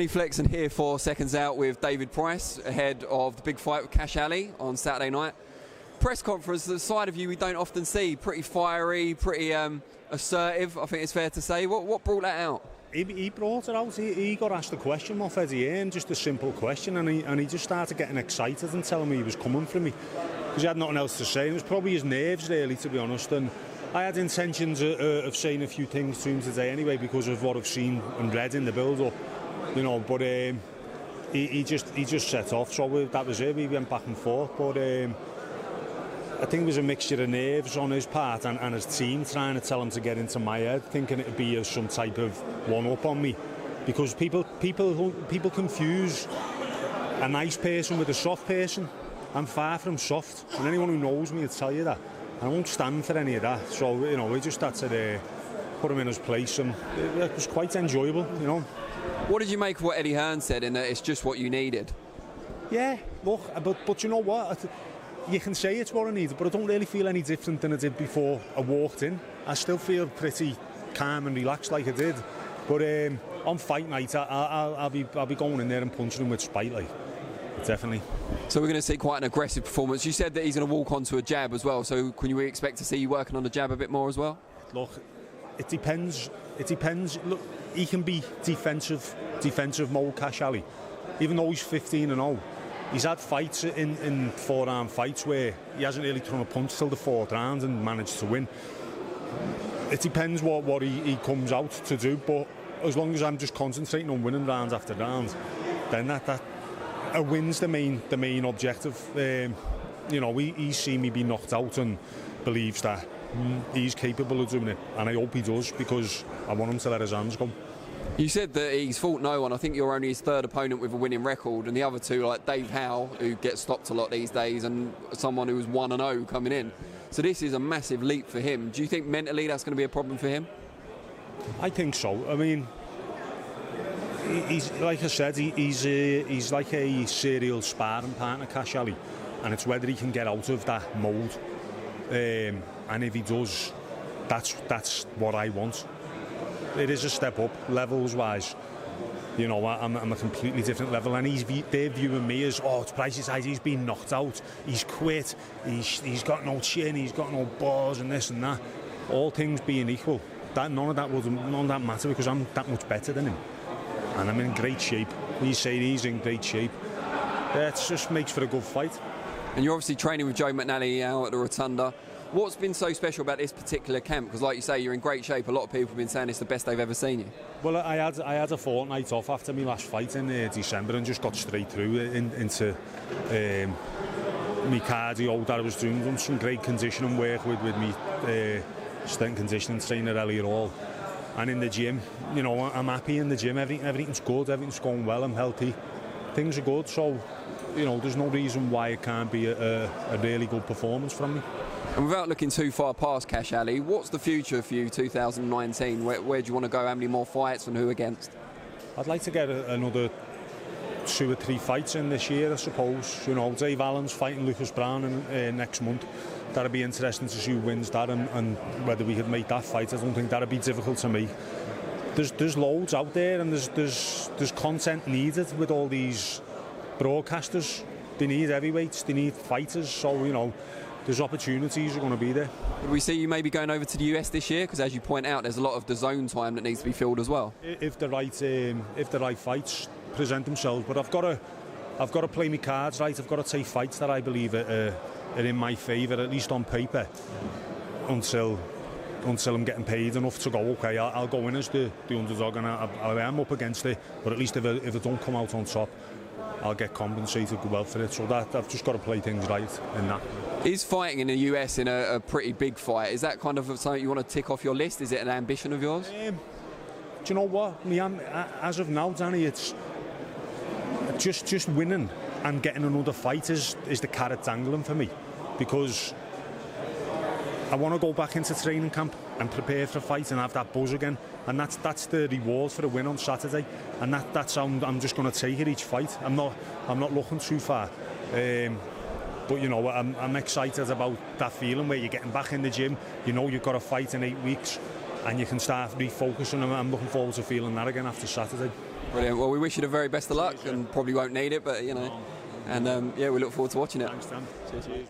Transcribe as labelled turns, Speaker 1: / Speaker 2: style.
Speaker 1: Flex and here for Seconds Out with David Price ahead of the big fight with Kash Ali on Saturday night. Press conference, the side of you we don't often see, pretty fiery, pretty assertive, I think it's fair to say. What brought that out?
Speaker 2: He brought it out. He got asked a question off Eddie Hearn, just a simple question, and he just started getting excited and telling me he was coming for me because he had nothing else to say. It was probably his nerves, really, to be honest. And I had intentions of saying a few things to him today anyway because of what I've seen and read in the build-up, you know. But he just set off. So that was it. We went back and forth, but I think it was a mixture of nerves on his part and his team trying to tell him to get into my head, thinking it'd be some type of one-up on me, because people confuse a nice person with a soft person. I'm far from soft, and anyone who knows me will tell you that. I won't stand for any of that. So, you know, we just had to put him in his place, and it was quite enjoyable, you know.
Speaker 1: What did you make of what Eddie Hearn said in that it's just what you needed?
Speaker 2: Yeah, look, but you know what? You can say it's what I needed, but I don't really feel any different than I did before I walked in. I still feel pretty calm and relaxed like I did. But on fight night, I'll be going in there and punching him with spite, like. Definitely.
Speaker 1: So we're going to see quite an aggressive performance. You said that he's going to walk onto a jab as well, so can we expect to see you working on the jab a bit more as well?
Speaker 2: Look, it depends. Look, he can be defensive mode, Kash Ali. Even though he's 15-0, he's had fights in four-round fights where he hasn't really thrown a punch till the fourth round and managed to win. It depends what he comes out to do, but as long as I'm just concentrating on winning rounds after rounds, then that a win's the main objective. You know, he's seen me be knocked out and believes that he's capable of doing it, and I hope he does, because I want him to let his hands go.
Speaker 1: You said that he's fought no one. I think you're only his third opponent with a winning record, and the other two, like Dave Howe, who gets stopped a lot these days, and someone who was 1-0 coming in. So this is a massive leap for him. Do you think mentally that's going to be a problem for him?
Speaker 2: I think so. I mean, he's like I said, he's like a serial sparring partner, Kash Ali, and it's whether he can get out of that mould. And if he does, that's what I want. It is a step up, levels-wise. You know, I'm a completely different level, and they're viewing me as, oh, it's Price's eyes, he's been knocked out, he's quit, he's got no chin, he's got no balls, and this and that. All things being equal, none of that matter, because I'm that much better than him. And I'm in great shape. We say he's in great shape. It just makes for a good fight.
Speaker 1: And you're obviously training with Joe McNally out at the Rotunda. What's been so special about this particular camp? Because like you say, you're in great shape. A lot of people have been saying it's the best they've ever seen you. Well,
Speaker 2: I had a fortnight off after my last fight in December, and just got straight through into my cardio that I was doing some great conditioning work with me strength conditioning trainer Elliot Hall. And in the gym, you know, I'm happy in the gym. Everything's good, everything's going well, I'm healthy. Things are good, so, you know, there's no reason why it can't be a really good performance from me.
Speaker 1: And without looking too far past Kash Ali, what's the future for you 2019? Where do you want to go? How many more fights and who against?
Speaker 2: I'd like to get another 2 or 3 fights in this year, I suppose. You know, Dave Allen's fighting Lucas Browne next month. That'd be interesting to see who wins that and whether we could make that fight. I don't think that'd be difficult to make. There's loads out there, and there's content needed with all these broadcasters. They need heavyweights, they need fighters, so, you know, there's opportunities are going to be there.
Speaker 1: Would we see you maybe going over to the US this year? Because as you point out, there's a lot of the zone time that needs to be filled as well.
Speaker 2: If the right fights present themselves, but I've got to play my cards right. I've got to take fights that I believe are in my favour, at least on paper, until I'm getting paid enough to go, okay, I'll go in as the underdog, and I am up against it, but at least if I don't come out on top, I'll get compensated well for it. So that I've just got to play things right in that.
Speaker 1: Is fighting in the US in a pretty big fight, is that kind of something you want to tick off your list? Is it an ambition of yours?
Speaker 2: Do you know what? As of now, Danny, it's just winning and getting another fight is the carrot dangling for me, because I want to go back into training camp and prepare for a fight and have that buzz again, and that's the reward for a win on Saturday, and that's how I'm just going to take it each fight. I'm not looking too far, but you know, I'm excited about that feeling where you're getting back in the gym. You know you've got a fight in 8 weeks, and you can start refocusing. And I'm looking forward to feeling that again after Saturday.
Speaker 1: Brilliant. Well, we wish you the very best of luck, and probably won't need it, but you know, and yeah, we look forward to watching it.
Speaker 2: Thanks, Dan. Cheers.